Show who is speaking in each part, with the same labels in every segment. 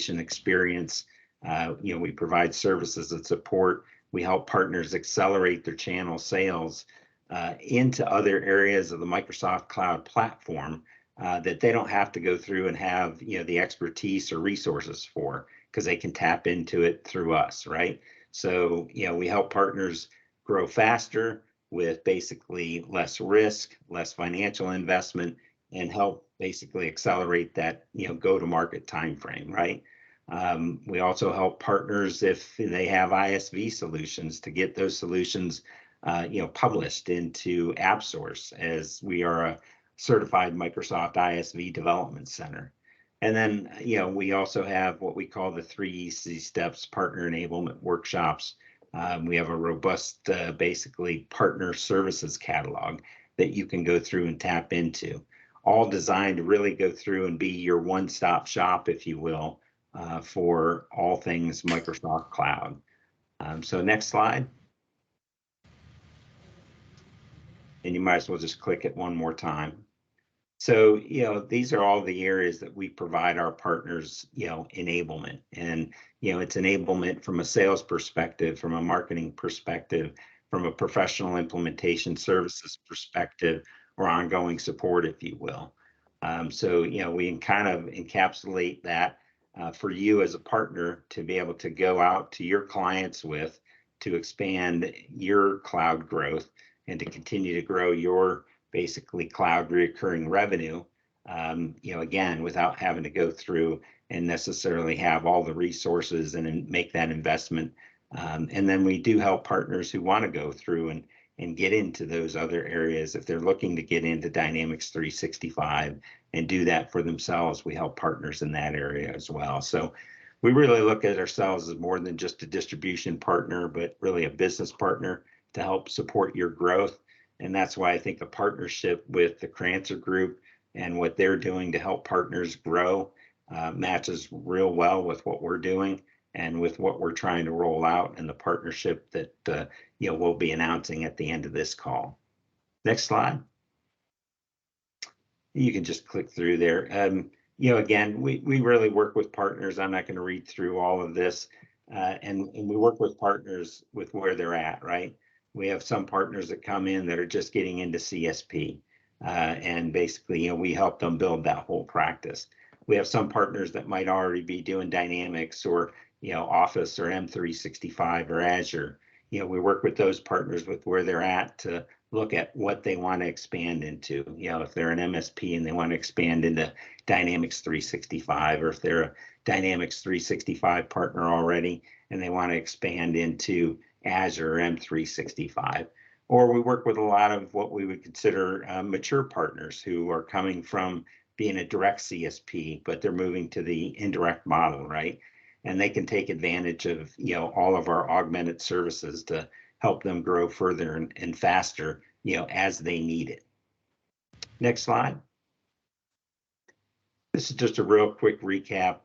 Speaker 1: experience. We provide services and support. We help partners accelerate their channel sales into other areas of the Microsoft Cloud platform that they don't have to go through and have the expertise or resources for, because they can tap into it through us, right? So we help partners grow faster with basically less risk, less financial investment, and help basically accelerate that go-to-market time frame, right? We also help partners if they have ISV solutions to get those solutions published into AppSource, as we are a certified Microsoft ISV development center. And then we also have what we call the 3 Easy Steps partner enablement workshops. We have a robust basically partner services catalog that you can go through and tap into, all designed to really go through and be your one-stop shop, if you will, for all things Microsoft Cloud. So next slide. And you might as well just click it one more time. So, these are all the areas that we provide our partners, enablement. And, it's enablement from a sales perspective, from a marketing perspective, from a professional implementation services perspective, or ongoing support, if you will. So, we kind of encapsulate that for you as a partner to be able to go out to your clients with, to expand your cloud growth and to continue to grow your basically cloud recurring revenue, again, without having to go through and necessarily have all the resources and make that investment. And then we do help partners who want to go through and get into those other areas. If they're looking to get into Dynamics 365 and do that for themselves, we help partners in that area as well. So we really look at ourselves as more than just a distribution partner, but really a business partner to help support your growth. And that's why I think the partnership with the Crancer group and what they're doing to help partners grow matches real well with what we're doing and with what we're trying to roll out, and the partnership that we'll be announcing at the end of this call. Next slide. You can just click through there. Again, we really work with partners. I'm not going to read through all of this, and we work with partners with where they're at, right? We have some partners that come in that are just getting into CSP, and basically, we help them build that whole practice. We have some partners that might already be doing Dynamics or Office or M365 or Azure. We work with those partners with where they're at to look at what they want to expand into. If they're an MSP and they want to expand into Dynamics 365, or if they're a Dynamics 365 partner already and they want to expand into Azure or M365. Or we work with a lot of what we would consider mature partners who are coming from being a direct CSP, but they're moving to the indirect model, right? And they can take advantage of all of our augmented services to help them grow further and faster, as they need it. Next slide. This is just a real quick recap.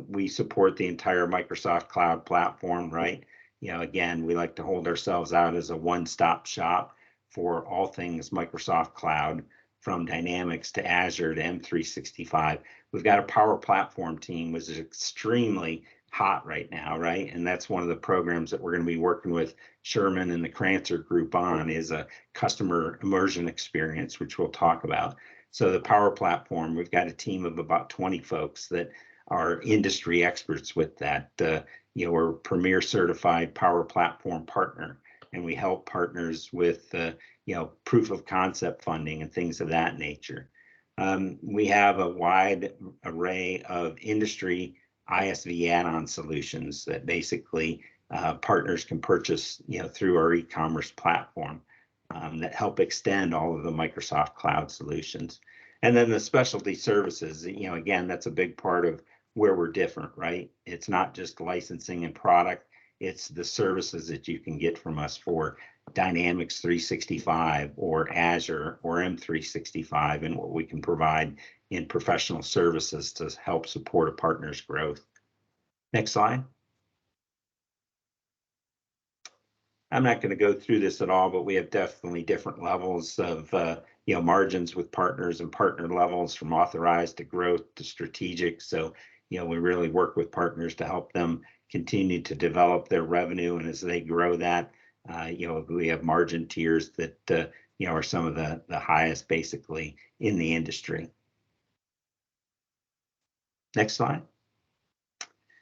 Speaker 1: We support the entire Microsoft Cloud platform, right? Again, we like to hold ourselves out as a one-stop shop for all things Microsoft Cloud, from Dynamics to Azure to M365. We've got a Power Platform team, which is extremely hot right now, right? And that's one of the programs that we're going to be working with Sherman and the Crancer group on, is a customer immersion experience, which we'll talk about. So the Power Platform, we've got a team of about 20 folks that are industry experts with that. We're a premier certified Power Platform partner, and we help partners with proof of concept funding and things of that nature. We have a wide array of industry ISV add-on solutions that basically partners can purchase through our e-commerce platform that help extend all of the Microsoft Cloud solutions. And then the specialty services, again, that's a big part of where we're different, right? It's not just licensing and product, it's the services that you can get from us for Dynamics 365 or Azure or M365, and what we can provide in professional services to help support a partner's growth. Next slide. I'm not going to go through this at all, but we have definitely different levels of margins with partners and partner levels, from authorized to growth to strategic. So we really work with partners to help them continue to develop their revenue. And as they grow that, we have margin tiers that, are some of the highest basically in the industry. Next slide.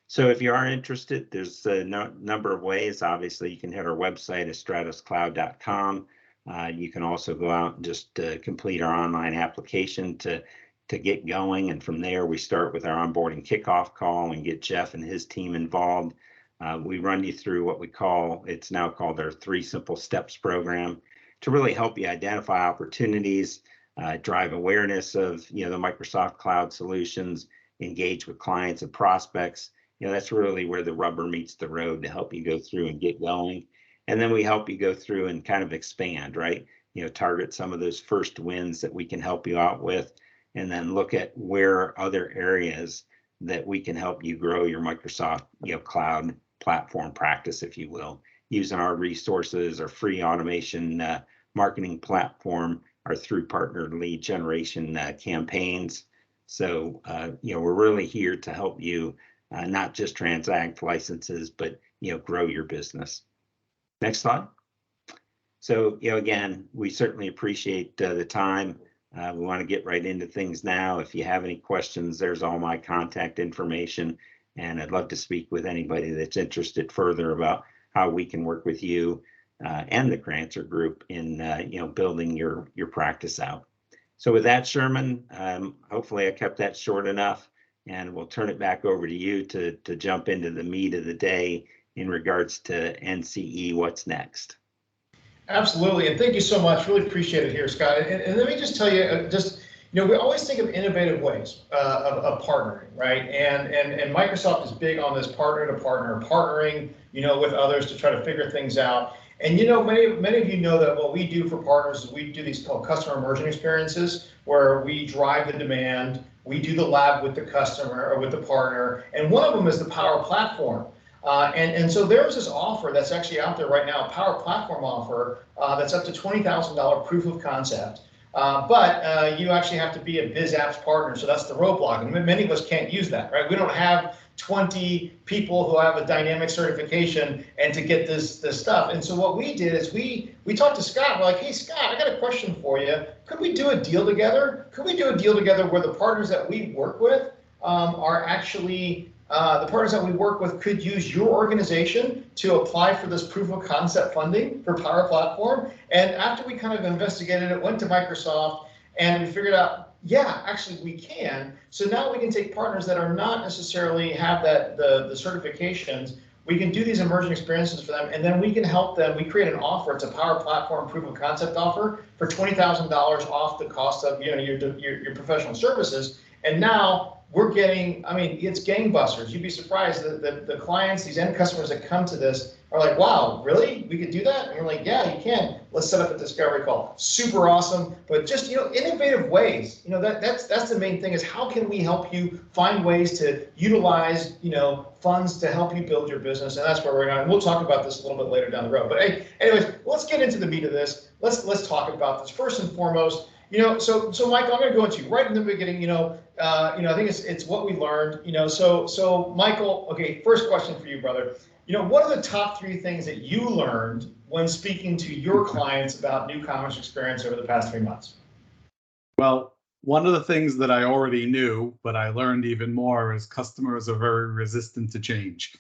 Speaker 1: So if you are interested, there's a number of ways. Obviously, you can hit our website at stratoscloud.com. You can also go out and just complete our online application to get going. And from there, we start with our onboarding kickoff call and get Jeff and his team involved. We run you through what it's now called our 3 Simple Steps program to really help you identify opportunities, drive awareness of the Microsoft Cloud solutions, engage with clients and prospects. That's really where the rubber meets the road to help you go through and get going. And then we help you go through and kind of expand, right? Target some of those first wins that we can help you out with, and then look at where other areas that we can help you grow your Microsoft Cloud platform practice, if you will, using our resources, our free automation marketing platform, our through partner lead generation campaigns. So, we're really here to help you not just transact licenses, but, grow your business. Next slide. So, again, we certainly appreciate the time. We want to get right into things now. If you have any questions, there's all my contact information, and I'd love to speak with anybody that's interested further about how we can work with you and the Crancer Group in, building your practice out. So with that, Sherman, hopefully I kept that short enough, and we'll turn it back over to you to jump into the meat of the day in regards to NCE, what's next.
Speaker 2: Absolutely, and thank you so much. Really appreciate it here, Scott. And let me just tell you, we always think of innovative ways of partnering, right? And Microsoft is big on this partner-to-partner, partnering, with others to try to figure things out. And many of you know that what we do for partners is we do these called customer immersion experiences, where we drive the demand, we do the lab with the customer or with the partner, and one of them is the Power Platform. And so there's this offer that's actually out there right now, a Power Platform offer that's up to $20,000 proof of concept. But you actually have to be a BizApps partner, so that's the roadblock. And many of us can't use that, right? We don't have 20 people who have a dynamic certification and to get this stuff. And so what we did is we talked to Scott. We're like, hey, Scott, I got a question for you. Could we do a deal together? Could we do a deal together where the partners that we work with are actually the partners that we work with could use your organization to apply for this proof of concept funding for Power Platform? And after we kind of investigated it, went to Microsoft, and we figured out, yeah, actually we can. So now we can take partners that are not necessarily have the certifications. We can do these immersion experiences for them, and then we can help them. We create an offer. It's a Power Platform proof of concept offer for $20,000 off the cost of your professional services. And now we're getting, it's gangbusters. You'd be surprised that the clients, these end customers that come to this are like, wow, really? We could do that? And we're like, yeah, you can. Let's set up a discovery call. Super awesome, but just, innovative ways. That's the main thing, is how can we help you find ways to utilize, funds to help you build your business? And that's where we're going. And we'll talk about this a little bit later down the road. But hey, anyways, let's get into the meat of this. Let's talk about this. First and foremost, so Michael, I'm going to go into right in the beginning, I think it's what we learned, so Michael, okay, first question for you, brother. What are the top 3 things that you learned when speaking to your clients about new commerce experience over the past 3 months?
Speaker 3: Well, one of the things that I already knew, but I learned even more, is customers are very resistant to change.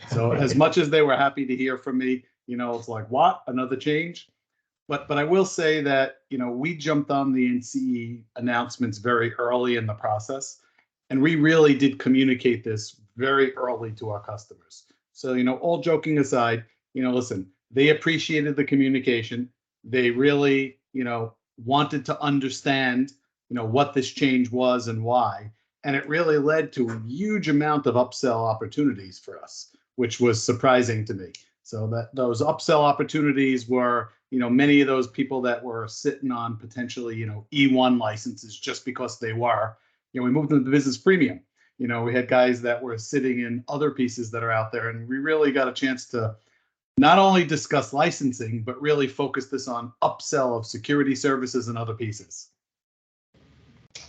Speaker 3: So as much as they were happy to hear from me, it's like, what, another change? But I will say that, we jumped on the NCE announcements very early in the process, and we really did communicate this very early to our customers. So, all joking aside, listen, they appreciated the communication. They really, wanted to understand, what this change was and why. And it really led to a huge amount of upsell opportunities for us, which was surprising to me. So that those upsell opportunities were, many of those people that were sitting on potentially, E1 licenses just because they were, we moved them to business premium. We had guys that were sitting in other pieces that are out there, and we really got a chance to not only discuss licensing, but really focus this on upsell of security services and other pieces.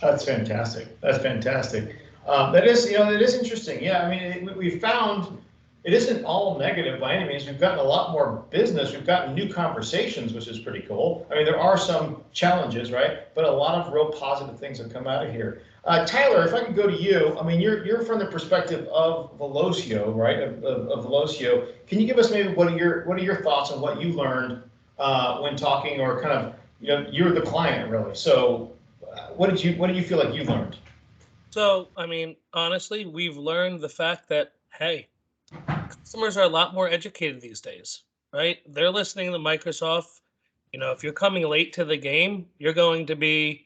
Speaker 2: That's fantastic. That's fantastic. That is, that is interesting. Yeah, I mean, we found it isn't all negative by any means. We've gotten a lot more business. We've gotten new conversations, which is pretty cool. I mean, there are some challenges, right? But a lot of real positive things have come out of here. Tyler, if I could go to you, I mean, you're from the perspective of Velocio, right? Of Velocio. Can you give us maybe what are your thoughts on what you learned when talking, or kind of, you're the client really. So, what do you feel like you learned?
Speaker 4: So, I mean, honestly, we've learned the fact that, hey, customers are a lot more educated these days, right? They're listening to Microsoft. If you're coming late to the game, you're going to be,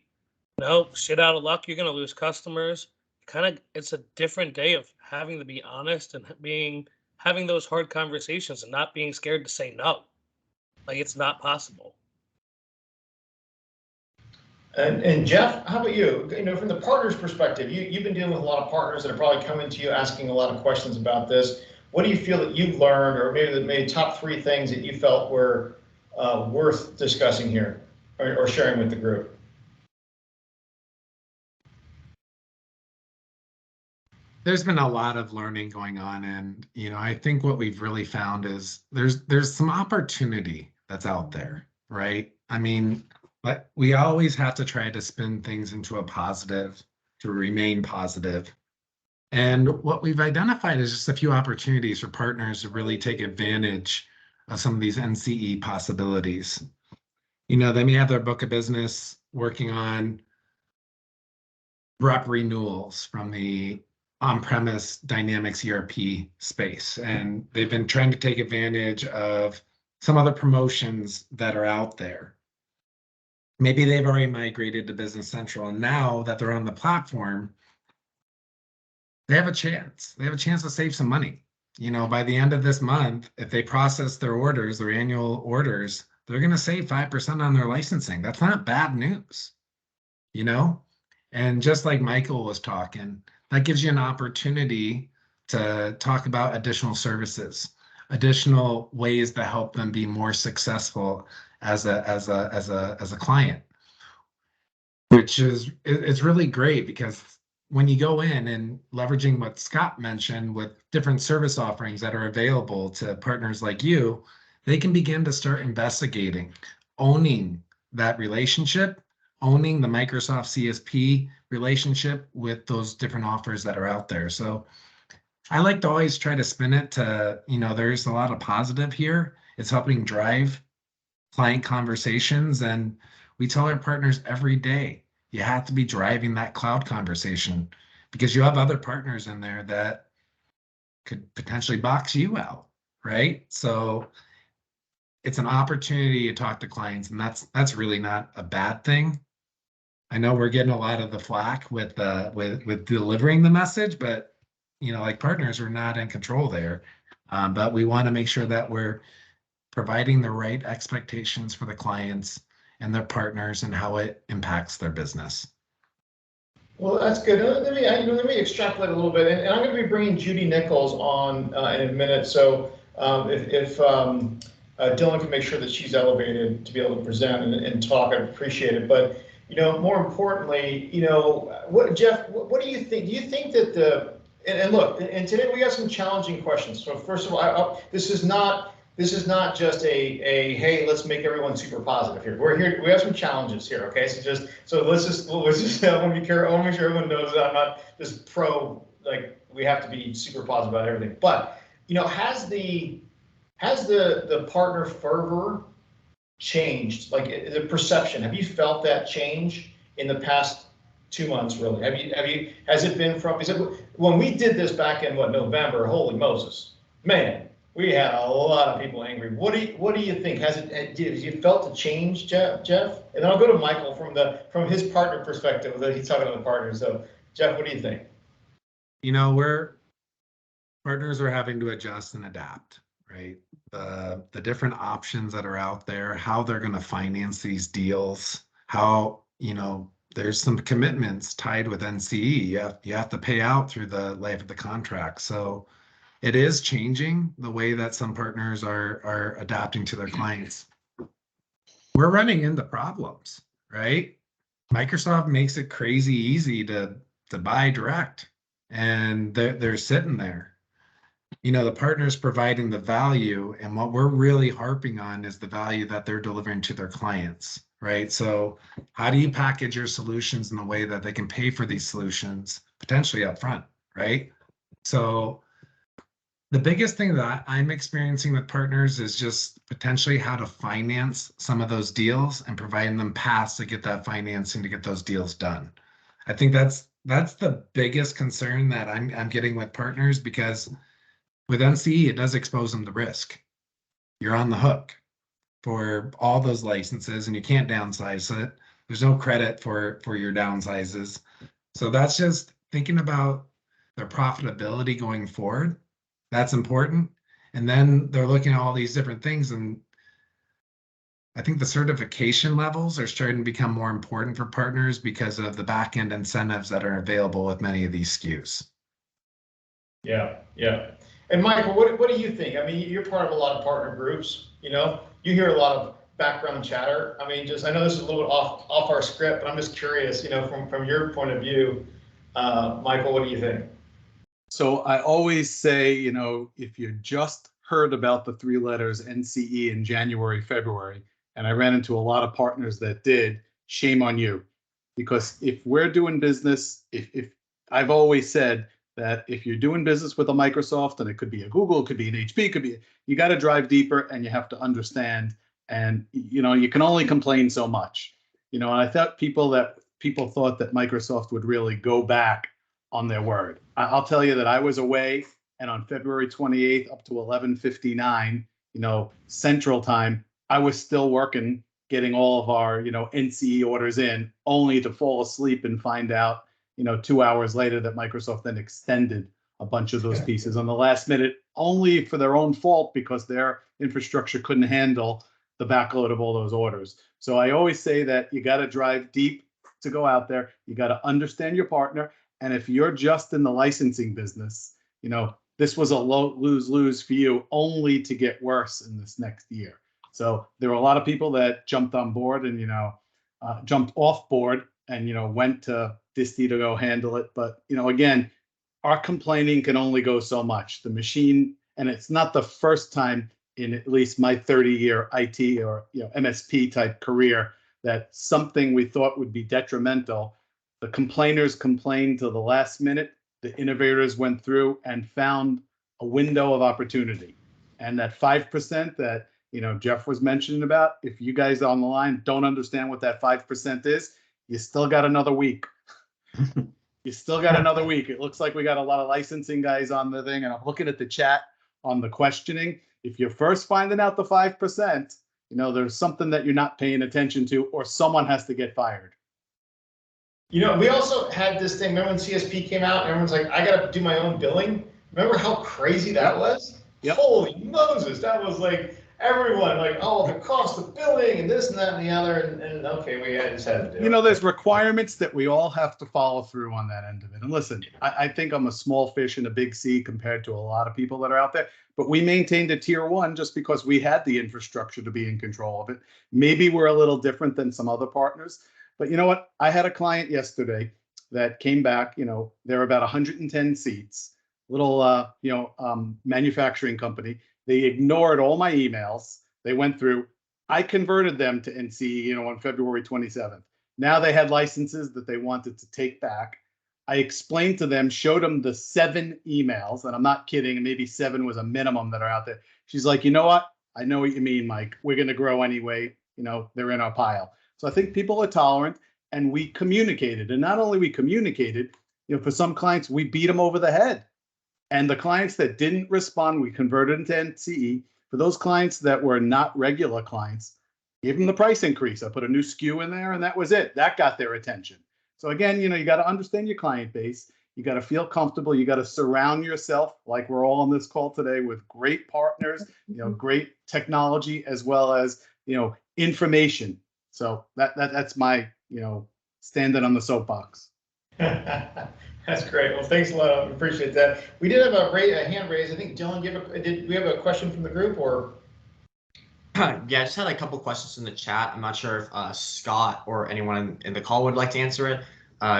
Speaker 4: shit out of luck. You're going to lose customers. It's a different day of having to be honest and having those hard conversations and not being scared to say no. Like, it's not possible.
Speaker 2: And Jeff, how about you? From the partner's perspective, you've been dealing with a lot of partners that are probably coming to you asking a lot of questions about this. What do you feel that you've learned, or maybe top 3 things that you felt were worth discussing here, or sharing with the group?
Speaker 5: There's been a lot of learning going on, and I think what we've really found is there's some opportunity that's out there, right? I mean, but we always have to try to spin things into a positive to remain positive. And what we've identified is just a few opportunities for partners to really take advantage of some of these NCE possibilities. They may have their book of business working on rep renewals from the on-premise Dynamics ERP space, and they've been trying to take advantage of some other promotions that are out there. Maybe they've already migrated to Business Central, and now that they're on the platform, they have a chance. They have a chance to save some money. By the end of this month, if they process their orders, their annual orders, they're going to save 5% on their licensing. That's not bad news, And just like Michael was talking, that gives you an opportunity to talk about additional services, additional ways to help them be more successful as a client, which it's really great, because when you go in and leveraging what Scott mentioned with different service offerings that are available to partners like you, they can begin to start investigating, owning that relationship, owning the Microsoft CSP relationship with those different offers that are out there. So I like to always try to spin it to, there's a lot of positive here. It's helping drive client conversations, and we tell our partners every day, you have to be driving that cloud conversation, because you have other partners in there that could potentially box you out, right? So it's an opportunity to talk to clients, and that's really not a bad thing. I know we're getting a lot of the flack with delivering the message, but like partners, we're not in control there. But we want to make sure that we're providing the right expectations for the clients and their partners and how it impacts their business.
Speaker 2: Well, that's good. Let me extrapolate a little bit, and I'm going to be bringing Judy Nichols on in a minute. So if Dylan can make sure that she's elevated to be able to present and talk, I'd appreciate it. But more importantly, Jeff, what do you think? Do you think that and look, and today we got some challenging questions. So first of all, this is not just a hey, let's make everyone super positive here. We're here. We have some challenges here. Okay, so let's just I want to be careful. I want to make sure everyone knows that I'm not just like we have to be super positive about everything. But has the partner fervor changed? Like the perception, have you felt that change in the past 2 months? Really, has it been from? When we did this back in November? Holy Moses, man. We had a lot of people angry. What do you think? Have you felt a change, Jeff? And I'll go to Michael from his partner perspective. He's talking to the partners. So, Jeff, what do you think?
Speaker 5: Partners are having to adjust and adapt, right? The different options that are out there, how they're going to finance these deals, how there's some commitments tied with NCE. You have to pay out through the life of the contract. So it is changing the way that some partners are adapting to their clients. We're running into problems, right? Microsoft makes it crazy easy to buy direct. and they're sitting there. The partner's providing the value, and what we're really harping on is the value that they're delivering to their clients, right? So how do you package your solutions in a way that they can pay for these solutions potentially up front, right? So the biggest thing that I'm experiencing with partners is just potentially how to finance some of those deals and providing them paths to get that financing to get those deals done. I think that's the biggest concern that I'm getting with partners, because with NCE, it does expose them to risk. You're on the hook for all those licenses and you can't downsize it. There's no credit for your downsizes. So that's just thinking about their profitability going forward. That's important. And then they're looking at all these different things. And I think the certification levels are starting to become more important for partners because of the back-end incentives that are available with many of these SKUs.
Speaker 2: Yeah, yeah. And Michael, what do you think? I mean, you're part of a lot of partner groups, you hear a lot of background chatter. I mean, I know this is a little bit off our script, but I'm just curious, from your point of view, Michael, what do you think?
Speaker 3: So I always say, if you just heard about the 3 letters NCE in January, February, and I ran into a lot of partners that did, shame on you. Because if we're doing business, if I've always said that if you're doing business with a Microsoft, and it could be a Google, it could be an HP, it could be, you got to drive deeper and you have to understand. And, you can only complain so much. And I thought people thought that Microsoft would really go back on their word. I'll tell you that I was away, and on February 28th up to 11:59, Central Time, I was still working, getting all of our, NCE orders in, only to fall asleep and find out, 2 hours later that Microsoft then extended a bunch of those pieces on the last minute, only for their own fault, because their infrastructure couldn't handle the backload of all those orders. So I always say that you got to drive deep to go out there. You got to understand your partner. And if you're just in the licensing business, this was a lose-lose for you, only to get worse in this next year. So there were a lot of people that jumped on board and, jumped off board and, went to Disty to go handle it. But, again, our complaining can only go so much. The machine, and it's not the first time in at least my 30-year IT or MSP type career that something we thought would be detrimental, the complainers complained to the last minute. The innovators went through and found a window of opportunity. And that 5% that Jeff was mentioning about, if you guys on the line don't understand what that 5% is, you still got another week. You still got another week. It looks like we got a lot of licensing guys on the thing, and I'm looking at the chat on the questioning. If you're first finding out the 5%, there's something that you're not paying attention to, or someone has to get fired.
Speaker 2: We also had this thing, remember when CSP came out and everyone's like, I got to do my own billing? Remember how crazy that was?
Speaker 3: Yep.
Speaker 2: Holy Moses, that was like everyone, like, oh, the cost of billing and this and that and the other. And okay, we just had to do it.
Speaker 3: There's requirements that we all have to follow through on that end of it. And listen, I think I'm a small fish in a big sea compared to a lot of people that are out there. But we maintained a tier 1 just because we had the infrastructure to be in control of it. Maybe we're a little different than some other partners. But you know what? I had a client yesterday that came back, they're about 110 seats, little, manufacturing company. They ignored all my emails. They went through. I converted them to NCE, on February 27th. Now they had licenses that they wanted to take back. I explained to them, showed them the 7 emails, and I'm not kidding, maybe 7 was a minimum that are out there. She's like, you know what? I know what you mean, Mike. We're going to grow anyway. They're in our pile. So I think people are tolerant, and we communicated. And not only we communicated, for some clients, we beat them over the head. And the clients that didn't respond, we converted into NCE. For those clients that were not regular clients, gave them the price increase. I put a new SKU in there, and that was it. That got their attention. So again, you got to understand your client base. You got to feel comfortable. You got to surround yourself, like we're all on this call today, with great partners, great technology, as well as, information. So that's my, standing on the soapbox.
Speaker 2: That's great. Well, thanks a lot. I appreciate that. We did have a hand raised. I think, Dylan, did we have a question from the group or?
Speaker 6: Yeah, I just had a couple questions in the chat. I'm not sure if Scott or anyone in the call would like to answer it.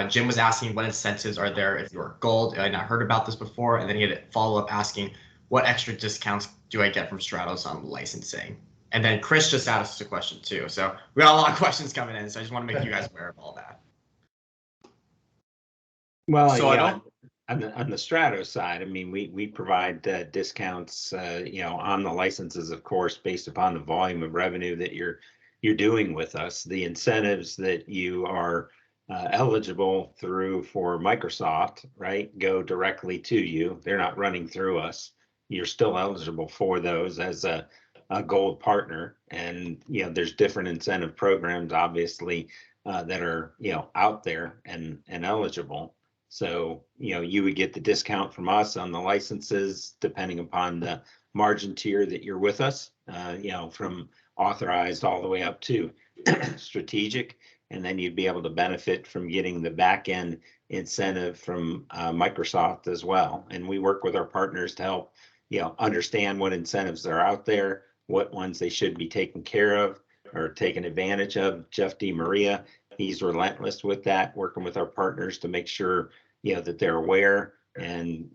Speaker 6: Jim was asking what incentives are there if you're gold. I had not heard about this before. And then he had a follow-up asking, what extra discounts do I get from Stratos on licensing? And then Chris just asked us a question too. So we got a lot of questions coming in. So I just want to make you guys aware of all that.
Speaker 1: Well,
Speaker 3: So I
Speaker 1: yeah,
Speaker 3: don't,
Speaker 1: on the Stratos side, I mean, we provide discounts, on the licenses, of course, based upon the volume of revenue that you're doing with us. The incentives that you are eligible through for Microsoft, right, go directly to you. They're not running through us. You're still eligible for those as a gold partner, and there's different incentive programs, obviously, that are out there and eligible. So, you would get the discount from us on the licenses, depending upon the margin tier that you're with us, from authorized all the way up to strategic. And then you'd be able to benefit from getting the back end incentive from Microsoft as well. And we work with our partners to help, understand what incentives are out there, what ones they should be taking care of or taking advantage of. Jeff DiMaria, he's relentless with that, working with our partners to make sure that they're aware and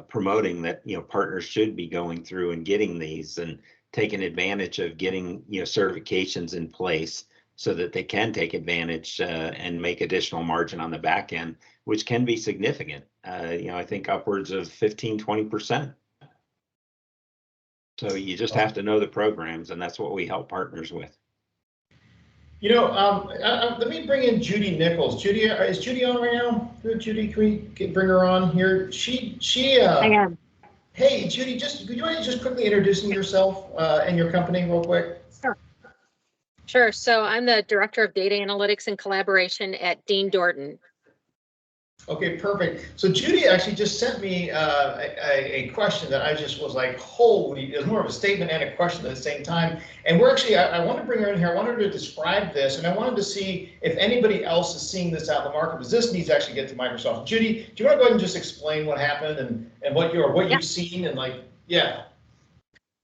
Speaker 1: promoting that partners should be going through and getting these and taking advantage of getting certifications in place so that they can take advantage and make additional margin on the back end, which can be significant. I think upwards of 15-20%. So you just have to know the programs, and that's what we help partners with.
Speaker 2: Let me bring in Judy Nichols. Judy, is Judy on right now? Good, Judy, can we bring her on here? I
Speaker 7: am.
Speaker 2: Hey, Judy, do you want to just quickly introducing yourself and your company real quick?
Speaker 7: Sure. So I'm the Director of Data Analytics and Collaboration at Dean Dorton.
Speaker 2: Okay, perfect. So Judy actually just sent me a question that I just was like, holy, it was more of a statement and a question at the same time. And we're actually, I want to bring her in here. I wanted her to describe this, and I wanted to see if anybody else is seeing this out in the market, because this needs to actually get to Microsoft. Judy, do you want to go ahead and just explain what happened and what you've seen and yeah.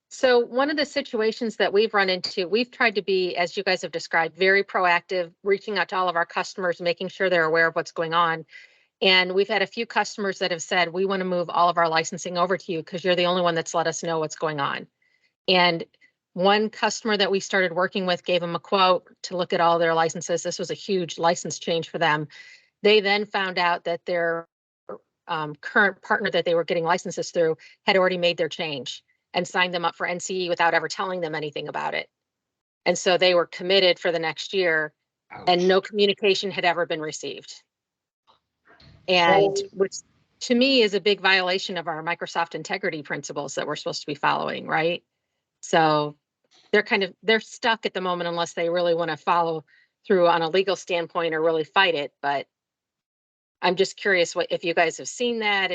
Speaker 7: So one of the situations that we've run into, we've tried to be, as you guys have described, very proactive, reaching out to all of our customers, making sure they're aware of what's going on. And we've had a few customers that have said, we want to move all of our licensing over to you because you're the only one that's let us know what's going on. And one customer that we started working with gave them a quote to look at all their licenses. This was a huge license change for them. They then found out that their current partner that they were getting licenses through had already made their change and signed them up for NCE without ever telling them anything about it. And so they were committed for the next year. Ouch. And no communication had ever been received. And which to me is a big violation of our Microsoft integrity principles that we're supposed to be following, right? So they're stuck at the moment unless they really want to follow through on a legal standpoint or really fight it. But I'm just curious if you guys have seen that,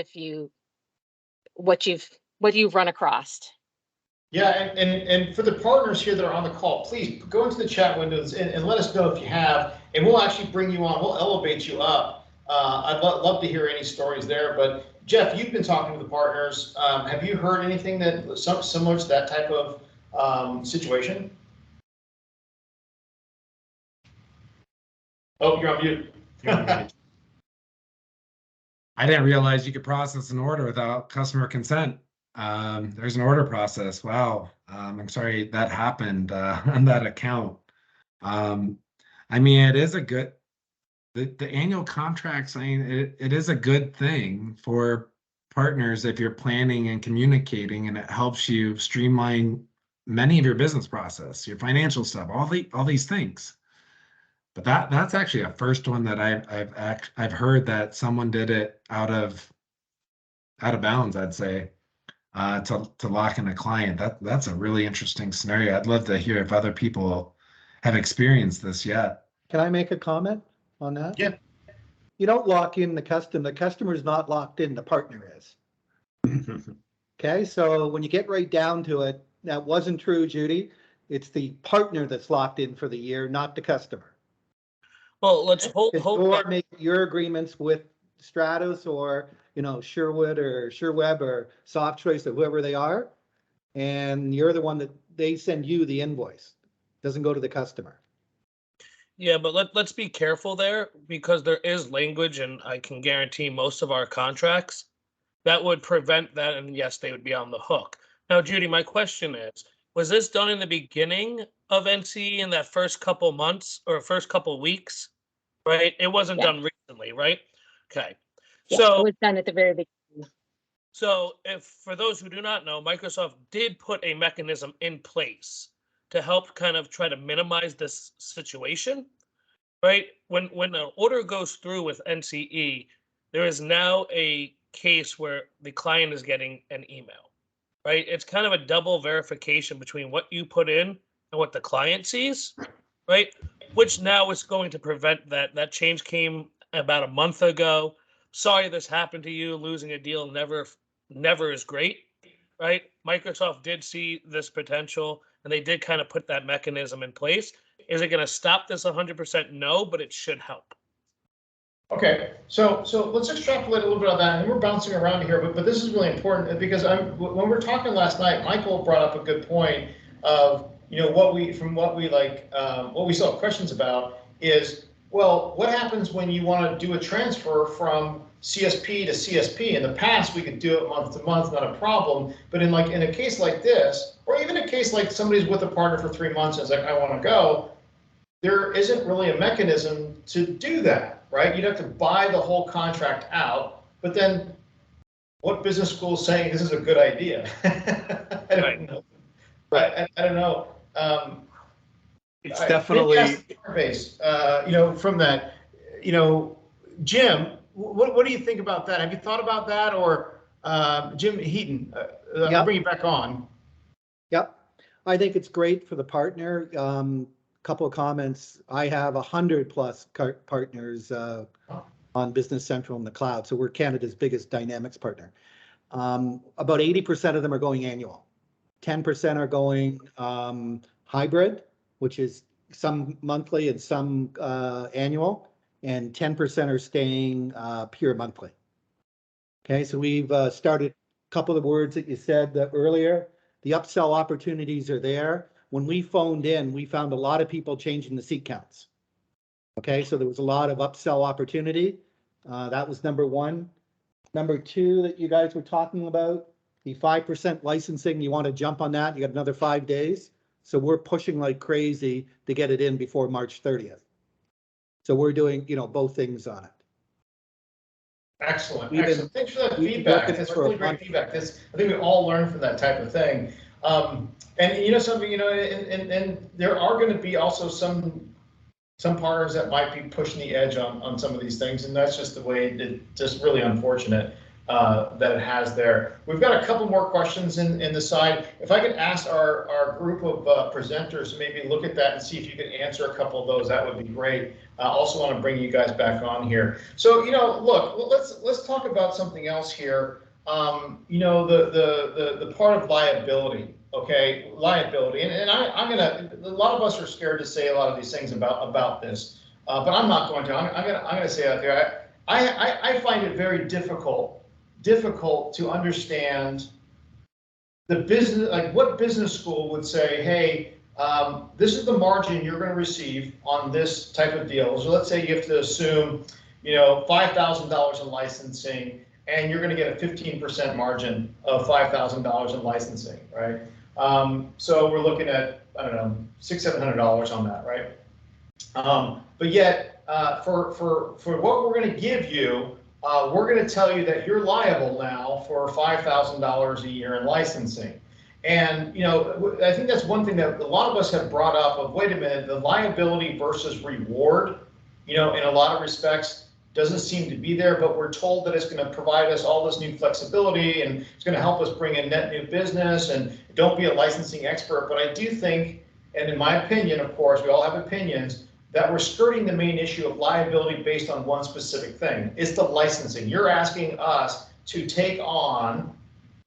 Speaker 7: what you've run across.
Speaker 2: Yeah, and for the partners here that are on the call, please go into the chat windows and let us know if you have, and we'll actually bring you on. We'll elevate you up. I'd love to hear any stories there. But Jeff, you've been talking to the partners. Have you heard anything that similar to that type of situation? Oh, you're on mute.
Speaker 5: I didn't realize you could process an order without customer consent. There's an order process. Wow. I'm sorry that happened on that account. I mean, it is a good, the annual contracts, I mean, it is a good thing for partners if you're planning and communicating, and it helps you streamline many of your business process, your financial stuff, all these things. But that's actually a first one that I've heard that someone did it out of bounds, I'd say, to lock in a client. That's a really interesting scenario. I'd love to hear if other people have experienced this yet.
Speaker 8: Can I make a comment on that?
Speaker 2: Yeah.
Speaker 8: You don't lock in the customer. The customer is not locked in. The partner is. Okay, so when you get right down to it, that wasn't true, Judy. It's the partner that's locked in for the year, not the customer.
Speaker 4: Well, let's hope.
Speaker 8: Or make your agreements with Stratos or Sherwood or SureWeb or SoftChoice or whoever they are, and you're the one that they send you the invoice. It doesn't go to the customer.
Speaker 4: Yeah, but let's be careful there, because there is language, and I can guarantee most of our contracts that would prevent that, and yes, they would be on the hook. Now, Judy, my question is, was this done in the beginning of NCE in that first couple months or first couple weeks, right? It wasn't
Speaker 7: Yeah.
Speaker 4: done recently, right? Okay.
Speaker 7: Yeah,
Speaker 4: So
Speaker 7: it was done at the very beginning.
Speaker 4: So if, for those who do not know, Microsoft did put a mechanism in place to help kind of try to minimize this situation, right? When an order goes through with NCE, there is now a case where the client is getting an email, right? It's kind of a double verification between what you put in and what the client sees, right? Which now is going to prevent that. That change came about a month ago. Sorry this happened to you. Losing a deal never is great, right? Microsoft did see this potential, and they did kind of put that mechanism in place. Is it going to stop this 100%? No, but it should help.
Speaker 2: Okay, so let's extrapolate a little bit on that, and we're bouncing around here, but this is really important because when we were talking last night, Michael brought up a good point of, you know, what we saw questions about is, well, what happens when you want to do a transfer from CSP to CSP? In the past, we could do it month to month, not a problem, but in a case like this, or even a case like somebody's with a partner for 3 months and is like, I want to go, there isn't really a mechanism to do that, right? You'd have to buy the whole contract out, but then what business school is saying this is a good idea? I don't know. I don't know.
Speaker 3: It's definitely
Speaker 2: base, from that, Jim, what do you think about that? Have you thought about that? Or Jim Heaton, I'll bring you back on.
Speaker 8: Yep. I think it's great for the partner. Couple of comments. I have 100+ partners on Business Central in the cloud. So we're Canada's biggest Dynamics partner. About 80% of them are going annual. 10% are going hybrid, which is some monthly and some annual, and 10% are staying pure monthly. Okay, so we've started a couple of the words that you said earlier. The upsell opportunities are there. When we phoned in, we found a lot of people changing the seat counts. Okay, so there was a lot of upsell opportunity. That was number one. Number two that you guys were talking about, the 5% licensing, you want to jump on that, you got another 5 days. So we're pushing like crazy to get it in before March 30th. So we're doing, both things on it.
Speaker 2: Excellent. Excellent. Thanks for that feedback. That's really great feedback. I think we all learn from that type of thing. And something, and there are going to be also some partners that might be pushing the edge on some of these things, and that's just the way. It's just really unfortunate that it has there. We've got a couple more questions in the side. If I could ask our group of presenters to maybe look at that and see if you could answer a couple of those, that would be great. I also want to bring you guys back on here. So look, let's talk about something else here. The part of liability. Okay, liability, and I'm gonna. A lot of us are scared to say a lot of these things about this, but I'm not going to. I'm gonna say out there. I find it very difficult to understand the business, like what business school would say, hey, this is the margin you're going to receive on this type of deal. So let's say you have to assume, $5,000 in licensing, and you're going to get a 15% margin of $5,000 in licensing, right? So we're looking at, I don't know, $600-700 on that, right? But yet, for what we're going to give you, we're going to tell you that you're liable now for $5,000 a year in licensing. And, I think that's one thing that a lot of us have brought up of, wait a minute, the liability versus reward, in a lot of respects, doesn't seem to be there, but we're told that it's going to provide us all this new flexibility and it's going to help us bring in net new business, and don't be a licensing expert. But I do think, and in my opinion, of course, we all have opinions, that we're skirting the main issue of liability based on one specific thing. It's the licensing. You're asking us to take on,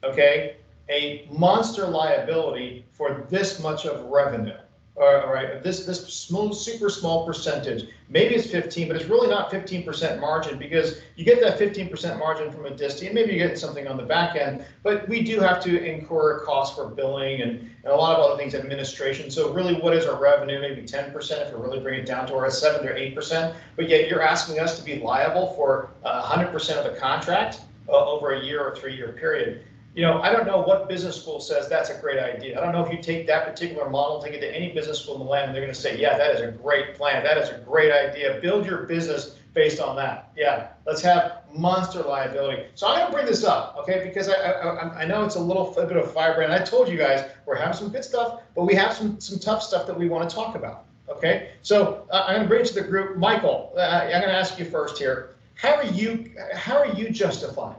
Speaker 2: okay, a monster liability for this much of revenue. all right, this small, super small percentage, maybe it's 15, but it's really not 15% margin, because you get that 15% margin from a distie, and maybe you get something on the back end, but we do have to incur costs for billing and a lot of other things, administration. So really, what is our revenue? Maybe 10% if we really bring it down to our 7 or 8%, but yet you're asking us to be liable for 100% of the contract over a year or 3-year period. You know, I don't know what business school says that's a great idea. I don't know if you take that particular model, take it to any business school in the land, and they're going to say, yeah, that is a great plan. That is a great idea. Build your business based on that. Yeah, let's have monster liability. So I'm going to bring this up, okay, because I know it's a bit of firebrand. I told you guys we're having some good stuff, but we have some tough stuff that we want to talk about, okay? So I'm going to bring it to the group. Michael, I'm going to ask you first here. How are you justifying?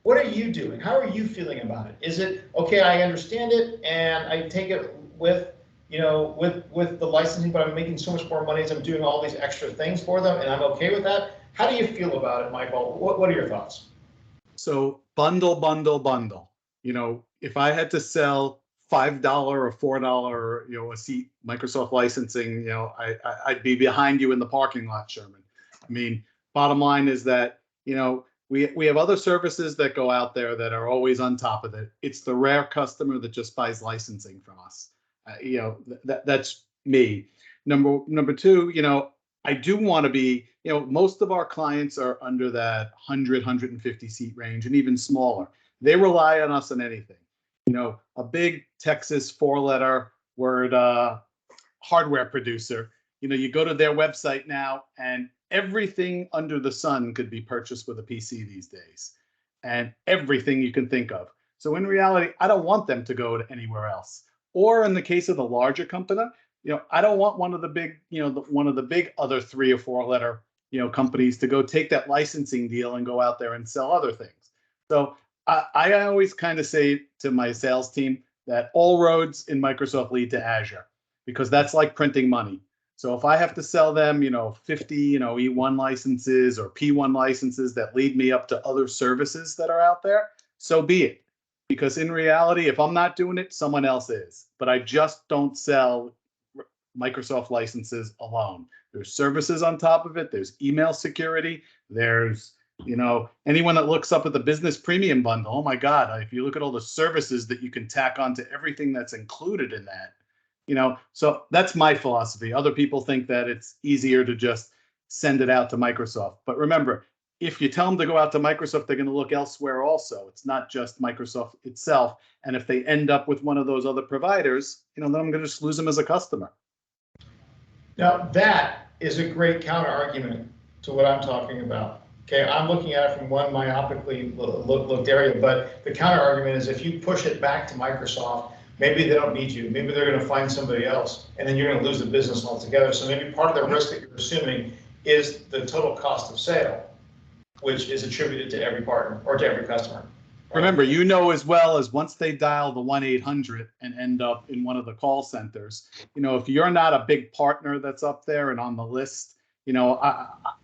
Speaker 2: What are you doing? How are you feeling about it? Is it, okay, I understand it and I take it with, you know, with the licensing, but I'm making so much more money as I'm doing all these extra things for them and I'm okay with that? How do you feel about it, Michael? What are your thoughts?
Speaker 3: So bundle, bundle, bundle. You know, if I had to sell $5 or $4, you know, a seat Microsoft licensing, you know, I'd be behind you in the parking lot, Sherman. I mean, bottom line is that, you know, we have other services that go out there that are always on top of it. It's the rare customer that just buys licensing from us. You know, that's me. Number two, you know, I do want to be, you know, most of our clients are under that 100, 150 seat range and even smaller. They rely on us on anything. You know, a big Texas 4-letter word hardware producer, you know, you go to their website now and everything under the sun could be purchased with a PC these days, and everything you can think of. So in reality, I don't want them to go to anywhere else. Or in the case of the larger company, you know, I don't want one of the big, you know, one of the big other 3 or 4-letter, you know, companies to go take that licensing deal and go out there and sell other things. So I always kind of say to my sales team that all roads in Microsoft lead to Azure, because that's like printing money. So if I have to sell them, you know, 50, you know, E1 licenses or P1 licenses that lead me up to other services that are out there, so be it. Because in reality, if I'm not doing it, someone else is. But I just don't sell Microsoft licenses alone. There's services on top of it. There's email security. There's, you know, anyone that looks up at the business premium bundle, oh my God, if you look at all the services that you can tack onto everything that's included in that, you know, so that's my philosophy. Other people think that it's easier to just send it out to Microsoft. But remember, if you tell them to go out to Microsoft, they're going to look elsewhere also. It's not just Microsoft itself. And if they end up with one of those other providers, you know, then I'm going to just lose them as a customer.
Speaker 2: Now, that is a great counter argument to what I'm talking about. Okay, I'm looking at it from one myopically looked area, but the counter argument is if you push it back to Microsoft, maybe they don't need you. Maybe they're going to find somebody else, and then you're going to lose the business altogether. So maybe part of the risk that you're assuming is the total cost of sale, which is attributed to every partner or to every customer.
Speaker 3: Remember, you know as well as once they dial the 1-800 and end up in one of the call centers, you know, if you're not a big partner that's up there and on the list, you know,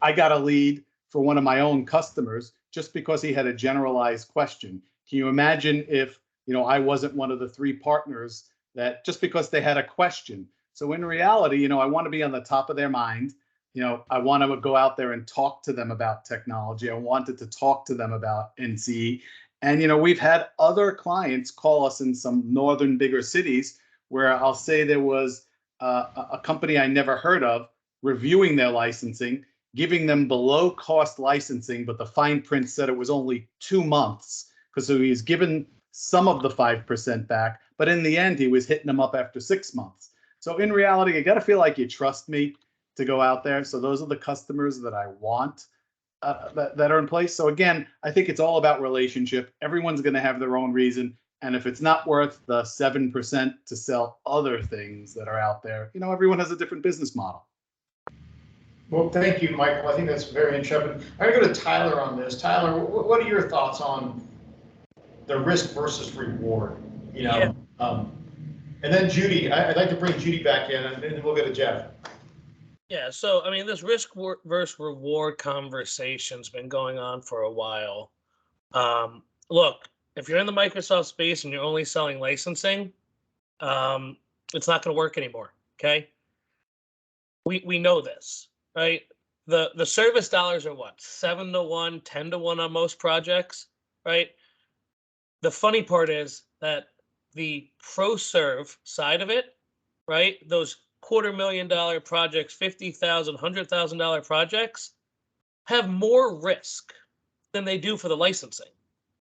Speaker 3: I got a lead for one of my own customers just because he had a generalized question. Can you imagine if, you know, I wasn't one of the 3 partners that just because they had a question? So in reality, you know, I want to be on the top of their mind. You know, I want to go out there and talk to them about technology. I wanted to talk to them about NCE. And, you know, we've had other clients call us in some northern bigger cities where I'll say there was a company I never heard of reviewing their licensing, giving them below cost licensing, but the fine print said it was only 2 months because so he's given some of the 5% back, but in the end, he was hitting them up after 6 months. So in reality, you got to feel like you trust me to go out there. So those are the customers that I want that are in place. So again, I think it's all about relationship. Everyone's going to have their own reason. And if it's not worth the 7% to sell other things that are out there, you know, everyone has a different business model.
Speaker 2: Well, thank you, Michael. I think that's very intrepid. I'm going to go to Tyler on this. Tyler, what are your thoughts on the risk versus reward? You know,
Speaker 4: Yeah.
Speaker 2: And then Judy, I'd like to bring Judy back in, and then we'll go to Jeff.
Speaker 4: Yeah, so I mean, this risk versus reward conversation's been going on for a while. Look, if you're in the Microsoft space and you're only selling licensing, it's not going to work anymore. Okay. We know this, right? The service dollars are what, 7 to 1, 10 to 1 on most projects, right? The funny part is that the pro serve side of it, right? Those $250,000 projects, $50,000, $100,000 projects have more risk than they do for the licensing.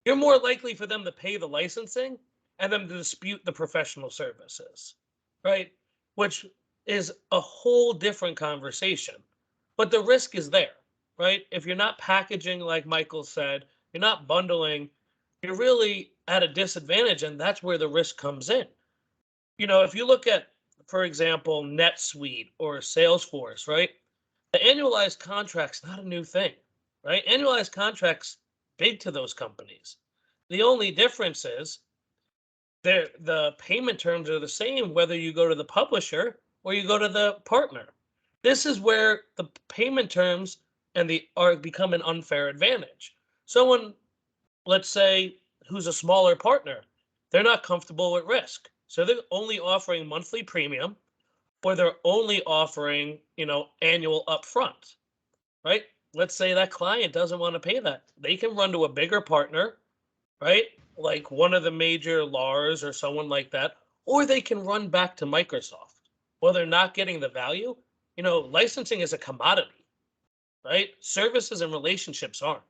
Speaker 4: You're more likely for them to pay the licensing and them to dispute the professional services, right? Which is a whole different conversation. But the risk is there, right? If you're not packaging, like Michael said, you're not bundling, you're really at a disadvantage, and that's where the risk comes in. You know, if you look at, for example, NetSuite or Salesforce, right? The annualized contract's not a new thing, right? Annualized contracts big to those companies. The only difference is the payment terms are the same whether you go to the publisher or you go to the partner. This is where the payment terms are become an unfair advantage. Someone, let's say, who's a smaller partner, they're not comfortable with risk. So they're only offering monthly premium, or they're only offering, annual upfront, right? Let's say that client doesn't want to pay that. They can run to a bigger partner, right? Like one of the major LARs or someone like that, or they can run back to Microsoft. Well, they're not getting the value. Licensing is a commodity, right? Services and relationships aren't.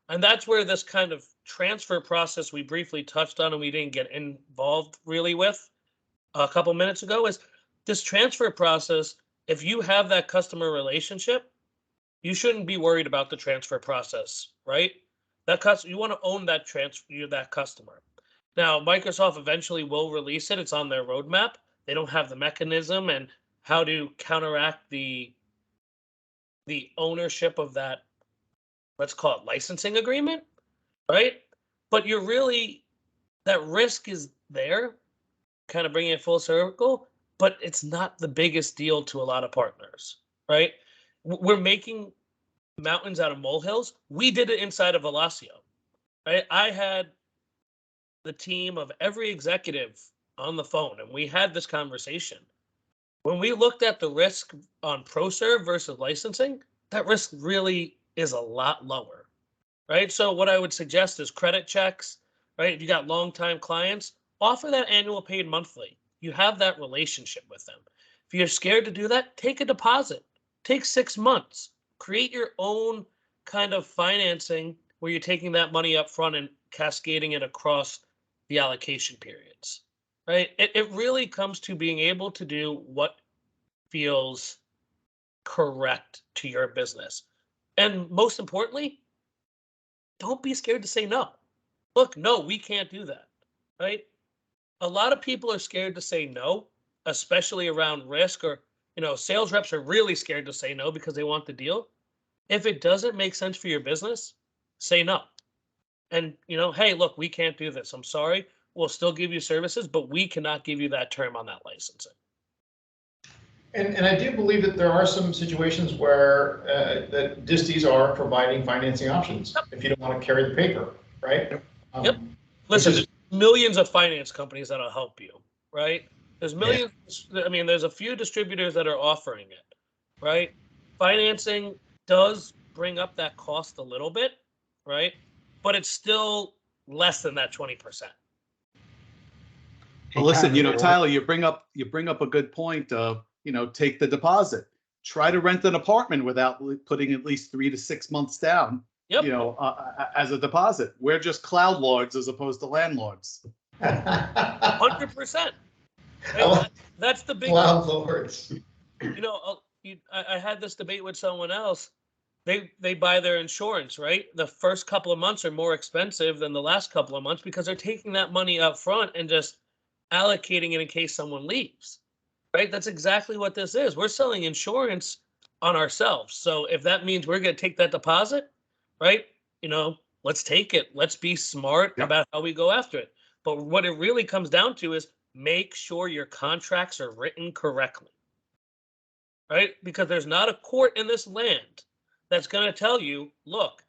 Speaker 4: And that's where this kind of transfer process we briefly touched on and we didn't get involved really with a couple minutes ago is this transfer process. If you have that customer relationship, you shouldn't be worried about the transfer process, right? You want to own that that customer. Now, Microsoft eventually will release it. It's on their roadmap. They don't have the mechanism and how to counteract the ownership of that, let's call it licensing agreement, right? But that risk is there, kind of bringing it full circle, but it's not the biggest deal to a lot of partners, right? We're making mountains out of molehills. We did it inside of Velasio, right? I had the team of every executive on the phone, and we had this conversation. When we looked at the risk on ProServe versus licensing, that risk really is a lot lower, right? So what I would suggest is credit checks, right? If you got longtime clients, offer that annual paid monthly. You have that relationship with them. If you're scared to do that, take a deposit. Take 6 months. Create your own kind of financing where you're taking that money up front and cascading it across the allocation periods, right? It really comes to being able to do what feels correct to your business. And most importantly, don't be scared to say no. Look, no, we can't do that, right? A lot of people are scared to say no, especially around risk, or, sales reps are really scared to say no because they want the deal. If it doesn't make sense for your business, say no. And, hey, look, we can't do this. I'm sorry. We'll still give you services, but we cannot give you that term on that licensing.
Speaker 2: And I do believe that there are some situations where that disties are providing financing options if you don't want to carry the paper, right?
Speaker 4: Yep. Listen, there's millions of finance companies that'll help you, right? There's millions. Yeah. I mean, there's a few distributors that are offering it, right? Financing does bring up that cost a little bit, right? But it's still less than that 20%.
Speaker 3: Well, listen, Tyler, you bring up a good point of, take the deposit. Try to rent an apartment without putting at least 3 to 6 months down.
Speaker 4: Yep.
Speaker 3: As a deposit. We're just cloud lords as opposed to landlords.
Speaker 4: 100%. Right? That's the big
Speaker 2: cloud lords.
Speaker 4: I had this debate with someone else. They buy their insurance, right? The first couple of months are more expensive than the last couple of months because they're taking that money up front and just allocating it in case someone leaves, right? That's exactly what this is. We're selling insurance on ourselves. So if that means we're going to take that deposit, right? Let's take it. Let's be smart about how we go after it. But what it really comes down to is make sure your contracts are written correctly, right? Because there's not a court in this land that's going to tell you, look,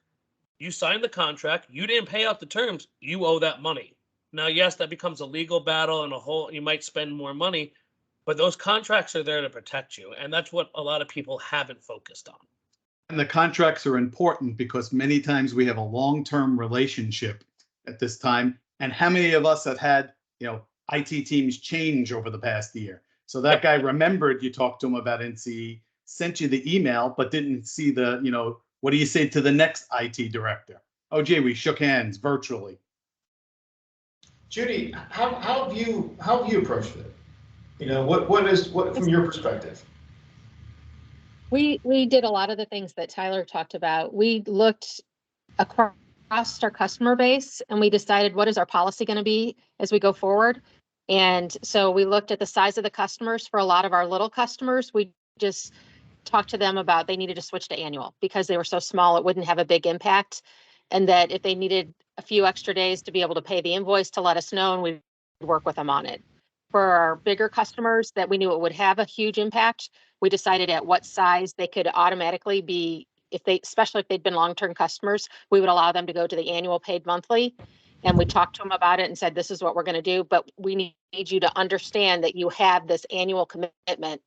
Speaker 4: you signed the contract, you didn't pay out the terms, you owe that money. Now, yes, that becomes a legal battle and you might spend more money, but those contracts are there to protect you. And that's what a lot of people haven't focused on.
Speaker 3: And the contracts are important because many times we have a long-term relationship at this time. And how many of us have had, IT teams change over the past year? So that guy remembered you talked to him about NCE, sent you the email, but didn't see the, what do you say to the next IT director? Oh, gee, we shook hands virtually.
Speaker 2: Judy, how have you approached it? What from your perspective?
Speaker 7: We did a lot of the things that Tyler talked about. We looked across our customer base and we decided what is our policy going to be as we go forward. And so we looked at the size of the customers. For a lot of our little customers, we just talked to them about they needed to switch to annual because they were so small it wouldn't have a big impact. And that if they needed a few extra days to be able to pay the invoice, to let us know and we'd work with them on it. For our bigger customers that we knew it would have a huge impact, we decided at what size they could automatically be, especially if they'd been long-term customers, we would allow them to go to the annual paid monthly. And we talked to them about it and said, this is what we're going to do, but we need you to understand that you have this annual commitment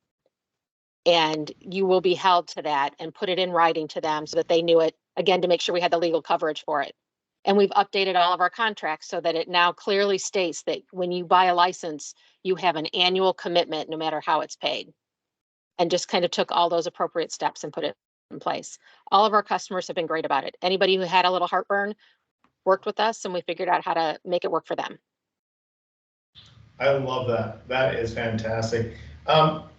Speaker 7: and you will be held to that, and put it in writing to them so that they knew it, again, to make sure we had the legal coverage for it. And we've updated all of our contracts so that it now clearly states that when you buy a license, you have an annual commitment no matter how it's paid. And just kind of took all those appropriate steps and put it in place. All of our customers have been great about it. Anybody who had a little heartburn worked with us and we figured out how to make it work for them.
Speaker 2: I love that. That is fantastic. On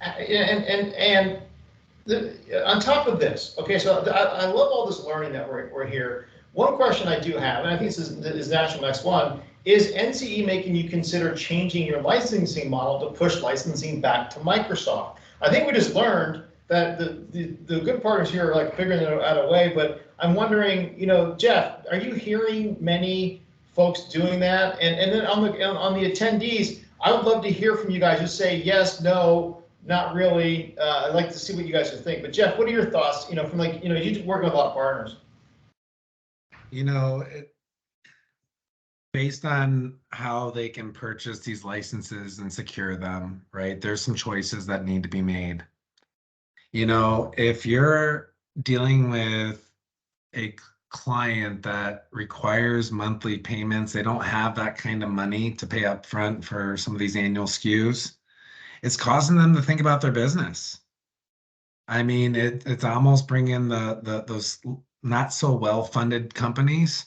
Speaker 2: top of this, okay, so I love all this learning that we're here. One question I do have, and I think this is natural next one, is NCE making you consider changing your licensing model to push licensing back to Microsoft? I think we just learned that the good partners here are like figuring out a way, but I'm wondering, Jeff, are you hearing many folks doing that? And then on the attendees, I would love to hear from you guys. Just say yes, no, not really. I'd like to see what you guys think. But Jeff, what are your thoughts? From you work with a lot of partners.
Speaker 5: Based on how they can purchase these licenses and secure them, right? There's some choices that need to be made. If you're dealing with a client that requires monthly payments, they don't have that kind of money to pay up front for some of these annual SKUs, it's causing them to think about their business. I mean, it's almost bringing those not so well-funded companies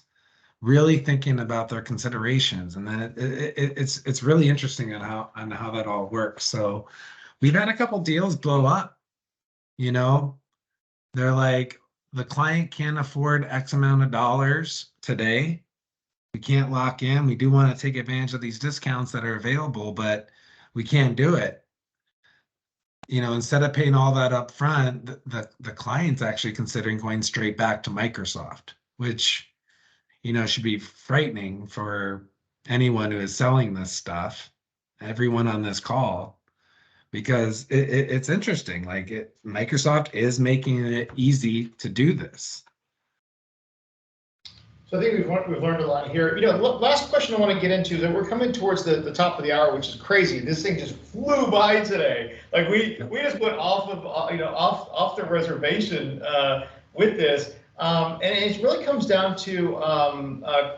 Speaker 5: really thinking about their considerations, and then it's really interesting on how that all works. So we've had a couple deals blow up. They're like, the client can't afford X amount of dollars today. We can't lock in. We do want to take advantage of these discounts that are available, but we can't do it. Instead of paying all that up front, the client's actually considering going straight back to Microsoft, which should be frightening for anyone who is selling this stuff, everyone on this call, because it's interesting. Microsoft is making it easy to do this.
Speaker 2: So I think we've learned a lot here. Last question I want to get into is that we're coming towards the top of the hour, which is crazy. This thing just flew by today. We just went off of off the reservation with this. And it really comes down to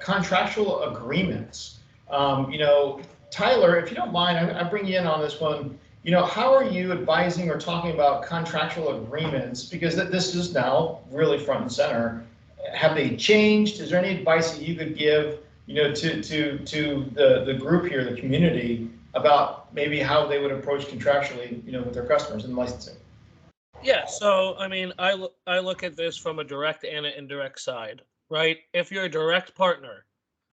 Speaker 2: contractual agreements. Tyler, if you don't mind, I bring you in on this one. How are you advising or talking about contractual agreements? Because this is now really front and center. Have they changed? Is there any advice that you could give, to the group here, the community, about maybe how they would approach contractually, with their customers and licensing?
Speaker 4: Yeah, so I mean, I look at this from a direct and an indirect side, right? If you're a direct partner,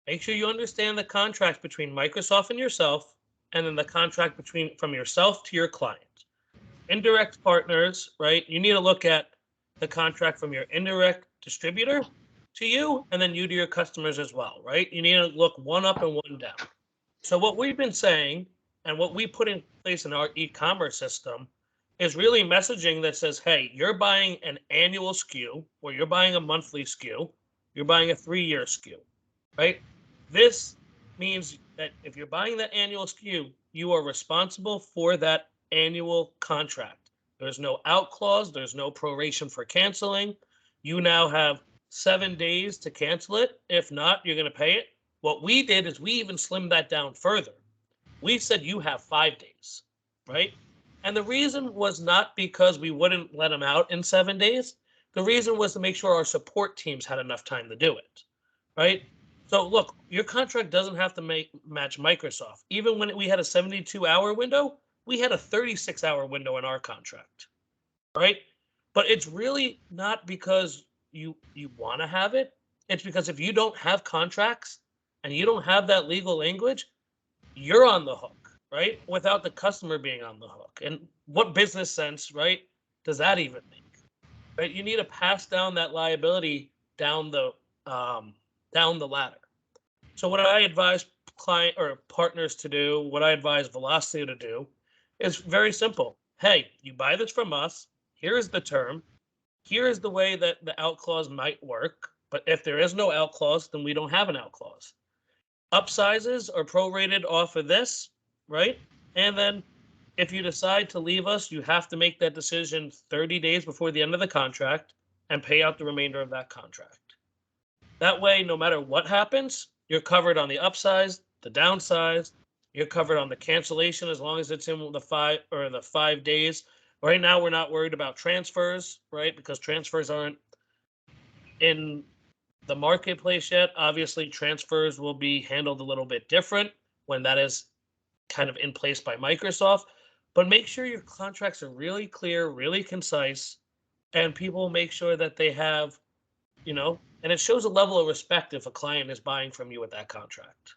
Speaker 4: make sure you understand the contract between Microsoft and yourself, and then the contract from yourself to your client. Indirect partners, right? You need to look at the contract from your indirect distributor to you, and then you to your customers as well, right? You need to look one up and one down. So what we've been saying, and what we put in place in our e-commerce system, is really messaging that says, hey, you're buying an annual SKU, or you're buying a monthly SKU, you're buying a 3-year SKU, right? This means that if you're buying that annual SKU, you are responsible for that annual contract. There's no out clause. There's no proration for canceling. You now have 7 days to cancel it. If not, you're going to pay it. What we did is we even slimmed that down further. We said you have 5 days, right? And the reason was not because we wouldn't let them out in 7 days. The reason was to make sure our support teams had enough time to do it, right? So look, your contract doesn't have to match Microsoft. Even when we had a 72-hour window, we had a 36-hour window in our contract, right? But it's really not because you want to have it. It's because if you don't have contracts and you don't have that legal language, you're on the hook, right? Without the customer being on the hook. And what business sense, right, does that even make? Right? You need to pass down that liability down the ladder. So what I advise client or partners to do, what I advise Velocity to do, is very simple. Hey, you buy this from us. Here is the term. Here is the way that the out clause might work. But if there is no out clause, then we don't have an out clause. Upsizes are prorated off of this, right? And then if you decide to leave us, you have to make that decision 30 days before the end of the contract and pay out the remainder of that contract. That way, no matter what happens, you're covered on the upsize, the downsize, you're covered on the cancellation as long as it's in the 5 days. Right now, we're not worried about transfers, right? Because transfers aren't in the marketplace yet. Obviously, transfers will be handled a little bit different when that is kind of in place by Microsoft. But make sure your contracts are really clear, really concise, and people make sure that they have, and it shows a level of respect if a client is buying from you with that contract.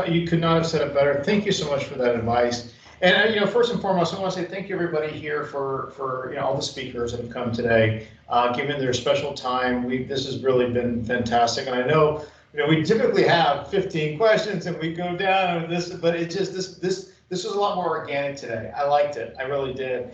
Speaker 2: You could not have said it better. Thank you so much for that advice. And first and foremost, I want to say thank you everybody here for all the speakers that have come today, given their special time. This has really been fantastic, and I know we typically have 15 questions and we go down on this, but it just this was a lot more organic today. I liked it. I really did.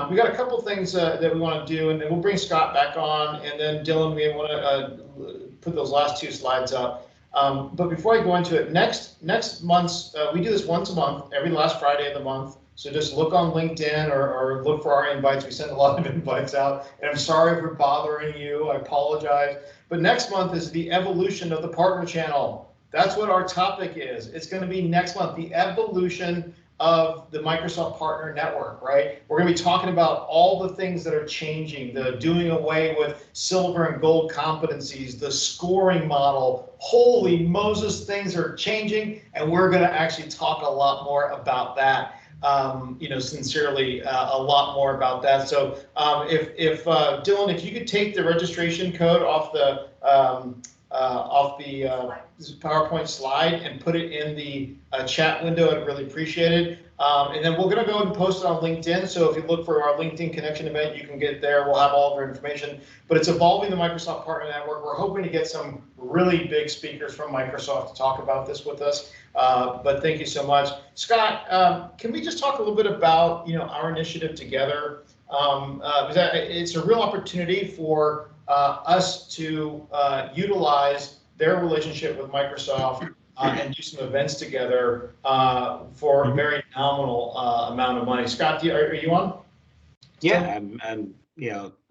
Speaker 2: We got a couple things that we want to do, and then we'll bring Scott back on, and then Dylan, we want to put those last 2 slides up. But before I go into it, next month's, we do this once a month, every last Friday of the month. So just look on LinkedIn or look for our invites. We send a lot of invites out, and I'm sorry if we're bothering you. I apologize. But next month is the evolution of the partner channel. That's what our topic is. It's going to be next month, the evolution of the Microsoft Partner Network, right? We're going to be talking about all the things that are changing, the doing away with silver and gold competencies, the scoring model. Holy Moses, things are changing, and we're going to actually talk a lot more about that. Sincerely, a lot more about that. So if Dylan, if you could take the registration code off the PowerPoint slide and put it in the chat window, I'd really appreciate it. And then we're going to go and post it on LinkedIn. So if you look for our LinkedIn connection event, you can get it there. We'll have all of our information. But it's evolving the Microsoft Partner Network. We're hoping to get some really big speakers from Microsoft to talk about this with us. But thank you so much. Scott, can we just talk a little bit about our initiative together? Because it's a real opportunity for us to utilize their relationship with Microsoft and do some events together for a very nominal amount of money. Scott, are you on?
Speaker 1: Yeah, I'm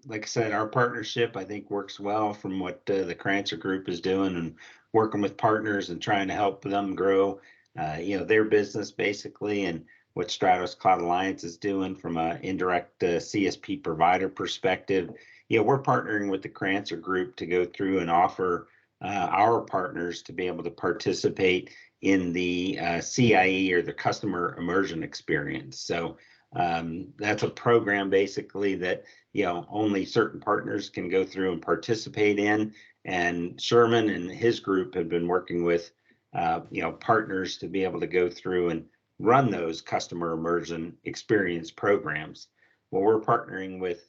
Speaker 1: like I said, our partnership, I think, works well from what the Crancer group is doing and working with partners and trying to help them grow, their business basically, and what Stratos Cloud Alliance is doing from an indirect CSP provider perspective. We're partnering with the Crancer group to go through and offer our partners to be able to participate in the CIE, or the customer immersion experience. So that's a program basically that only certain partners can go through and participate in. And Sherman and his group have been working with partners to be able to go through and run those customer immersion experience programs. Well, we're partnering with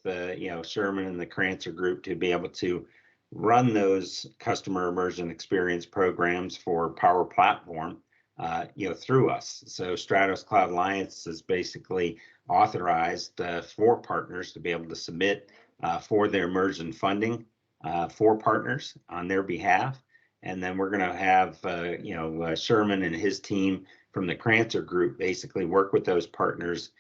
Speaker 1: Sherman and the Crancer group to be able to run those customer immersion experience programs for Power Platform through us. So Stratos Cloud Alliance is basically authorized for partners to be able to submit for their immersion funding for partners on their behalf. And then we're going to have Sherman and his team from the Crancer group basically work with those partners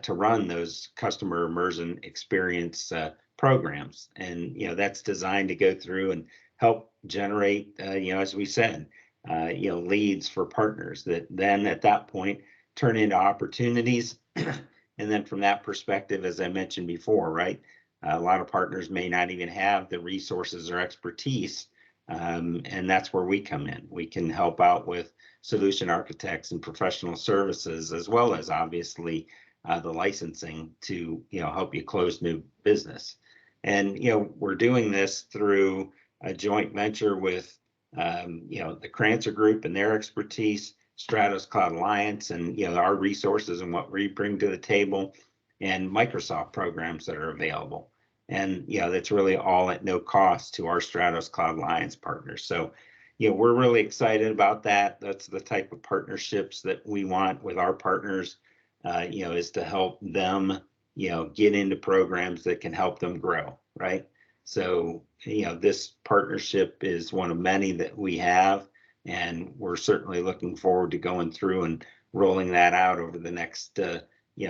Speaker 1: to run those customer immersion experience programs. And, that's designed to go through and help generate, as we said, leads for partners that then at that point turn into opportunities. And then from that perspective, as I mentioned before, right, a lot of partners may not even have the resources or expertise. And that's where we come in. We can help out with solution architects and professional services, as well as obviously the licensing to, help you close new business. And, we're doing this through a joint venture with, the Crancer group and their expertise, Stratos Cloud Alliance, and, our resources and what we bring to the table, and Microsoft programs that are available. And, that's really all at no cost to our Stratos Cloud Alliance partners. So, we're really excited about that. That's the type of partnerships that we want with our partners, is to help them, get into programs that can help them grow, right? So, this partnership is one of many that we have, and we're certainly looking forward to going through and rolling that out over the next,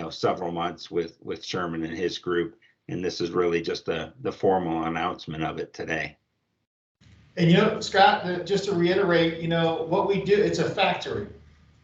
Speaker 1: several months with Sherman and his group. And this is really just the formal announcement of it today.
Speaker 2: And Scott, just to reiterate, what we do, it's a factory.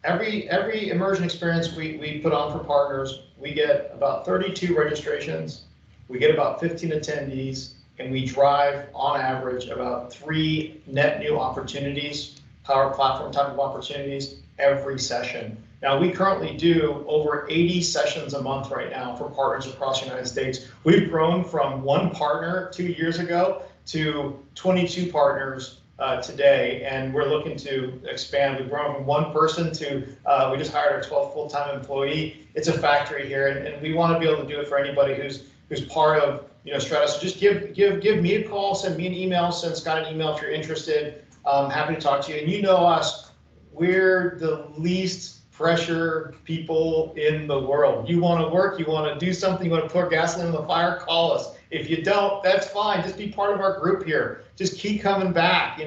Speaker 2: Every immersion experience we put on for partners, we get about 32 registrations, we get about 15 attendees, and we drive on average about 3 net new opportunities, Power Platform type of opportunities every session. Now, we currently do over 80 sessions a month right now for partners across the United States. We've grown from 1 partner 2 years ago to 22 partners today, and we're looking to expand. We've grown from 1 person to, we just hired our 12th full-time employee. It's a factory here, and we want to be able to do it for anybody who's part of Stratos. So just give me a call, send me an email, send Scott an email if you're interested. Happy to talk to you. And you know us, we're the least pressure people in the world. You want to work, you want to do something, you want to pour gasoline on the fire, call us. If you don't, that's fine. Just be part of our group here. Just keep coming back,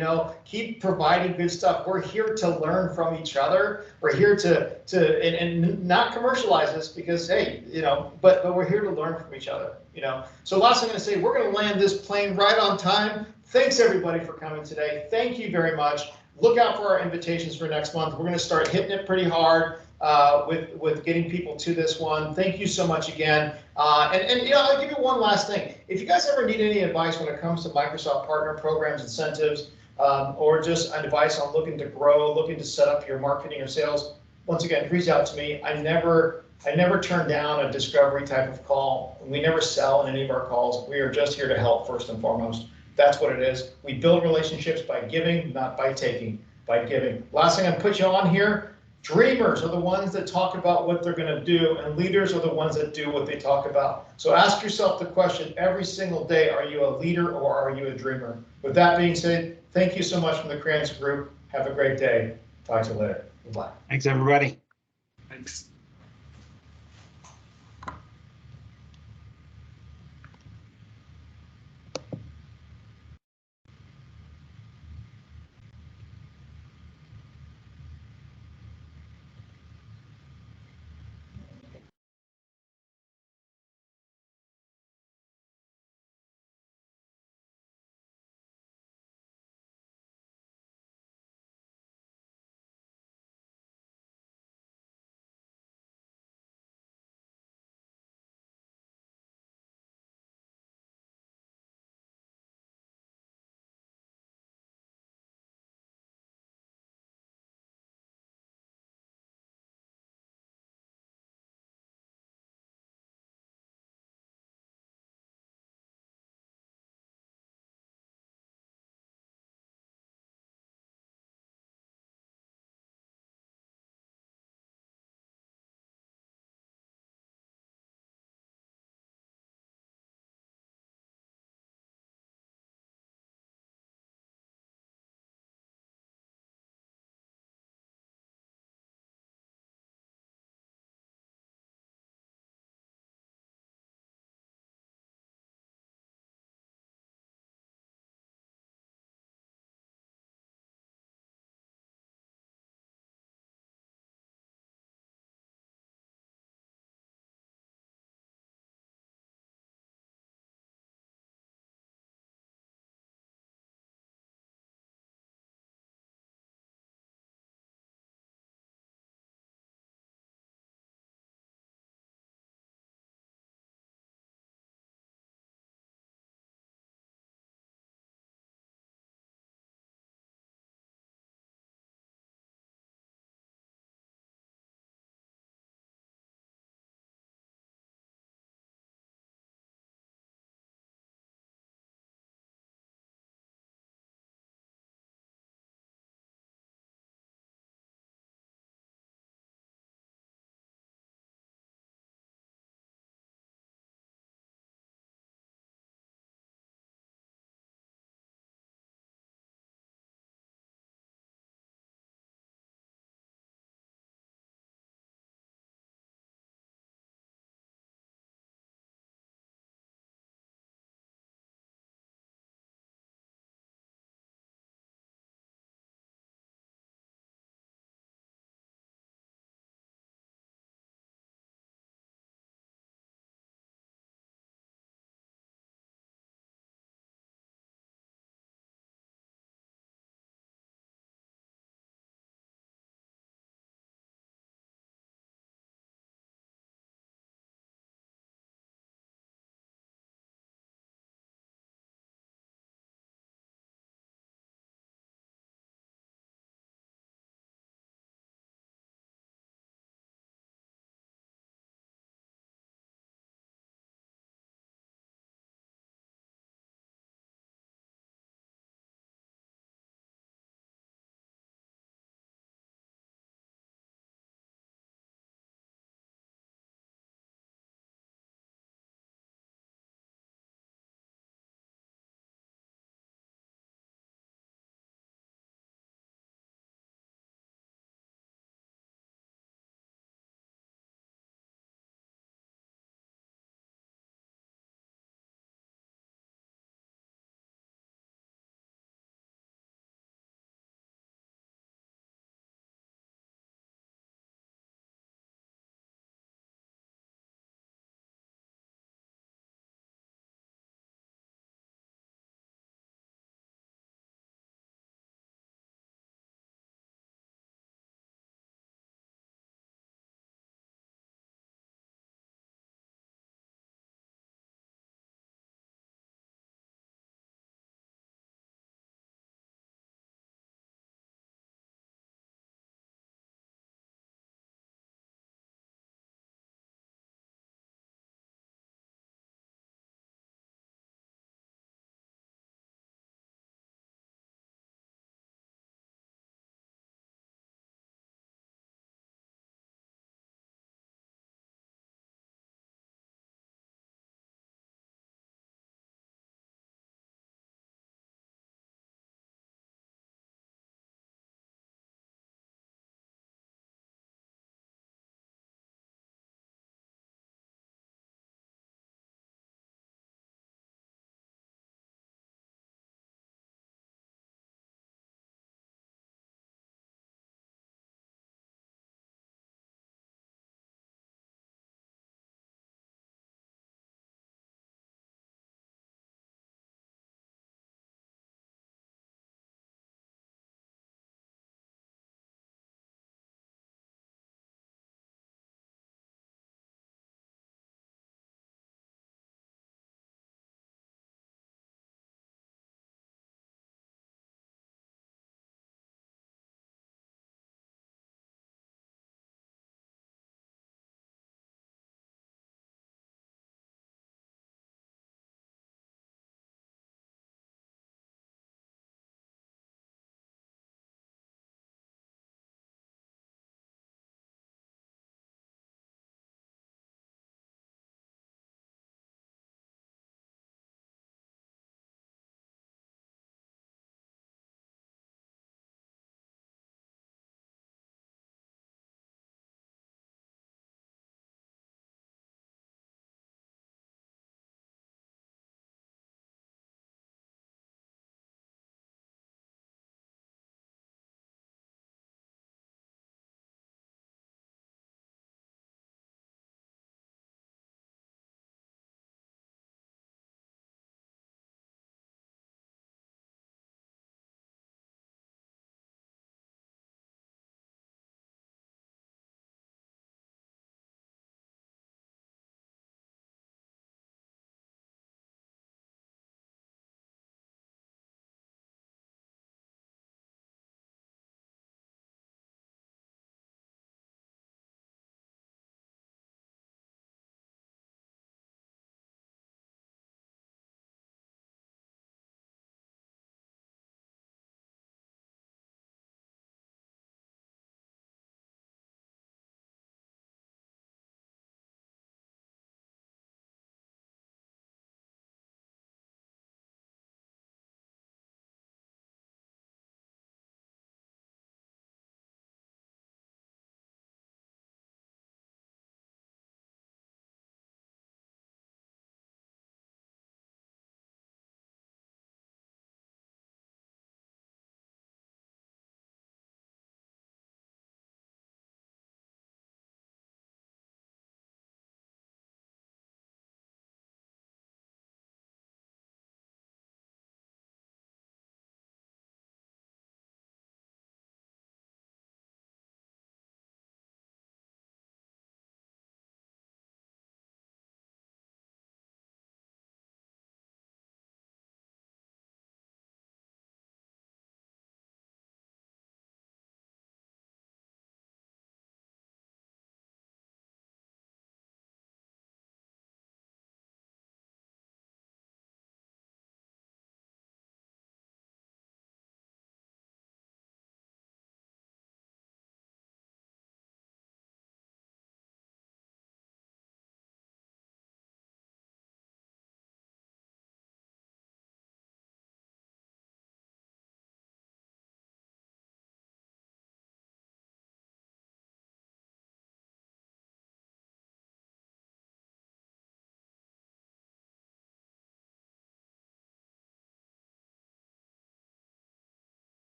Speaker 2: keep providing good stuff. We're here to learn from each other. We're here to not commercialize this because, hey, but we're here to learn from each other, So last thing I'm going to say, we're going to land this plane right on time. Thanks everybody for coming today. Thank you very much. Look out for our invitations for next month. We're going to start hitting it pretty hard with getting people to this one. Thank you so much again. And I'll give you one last thing. If you guys ever need any advice when it comes to Microsoft partner programs, incentives, or just advice on looking to grow, looking to set up your marketing or sales, once again, reach out to me. I never turn down a discovery type of call. We never sell in any of our calls. We are just here to help first and foremost. That's what it is. We build relationships by giving, not by taking, by giving. Last thing I put you on here, dreamers are the ones that talk about what they're going to do, and leaders are the ones that do what they talk about. So ask yourself the question every single day, are you a leader or are you a dreamer? With that being said, thank you so much from the Crancer Group. Have a great day. Talk to you later. Goodbye.
Speaker 1: Thanks, everybody.
Speaker 3: Thanks.